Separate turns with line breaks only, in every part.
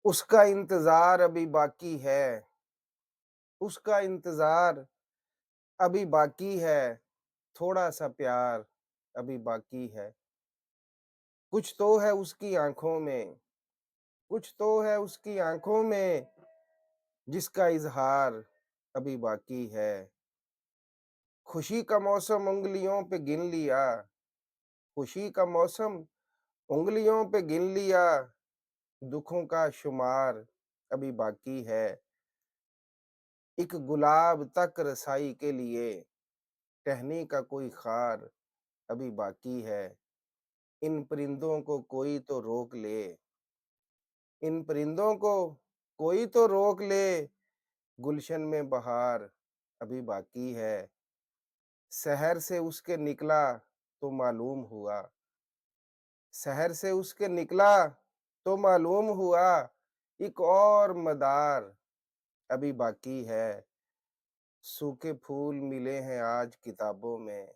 उसका इंतज़ार अभी बाकी है, उसका इंतज़ार अभी बाकी है, थोड़ा-सा प्यार अभी बाकी है। कुछ तो है उसकी आँखों में, कुछ तो है उसकी आँखों में, जिसका इज़हार अभी बाकी है। खुशी का मौसम उँगलियों पे गिन लिया, खुशी का मौसम उँगलियों पे गिन लिया, दुखों का शुमार अभी बाकी है। एक गुलाब तक रसाई के लिए टहनी का कोई ख़ार अभी बाकी है। इन परिंदों को कोई तो रोक ले, इन परिंदों को कोई तो रोक ले, गुलशन में बहार अभी बाकी है। शहर से उसके निकला तो मालूम हुआ, शहर से उसके निकला तो मालूम हुआ, एक और मदार अभी बाकी है। सूखे फूल मिले हैं आज किताबों में,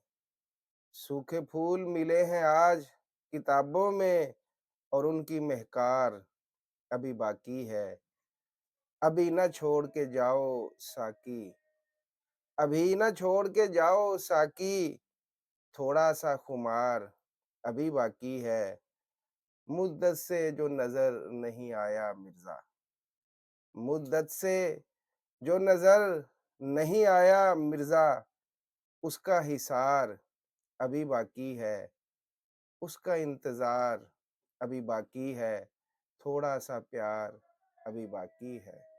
सूखे फूल मिले हैं आज किताबों में, और उनकी महकार अभी बाकी है। अभी न छोड़ के जाओ साकी, अभी न छोड़ के जाओ साकी, थोड़ा-सा खुमार अभी बाकी है। मुद्दत से जो नज़र नहीं आया मिर्ज़ा, मुद्दत से जो नज़र नहीं आया मिर्ज़ा, उसका हिसार अभी बाकी है, उसका इंतज़ार अभी बाकी है, थोड़ा-सा प्यार अभी बाकी है।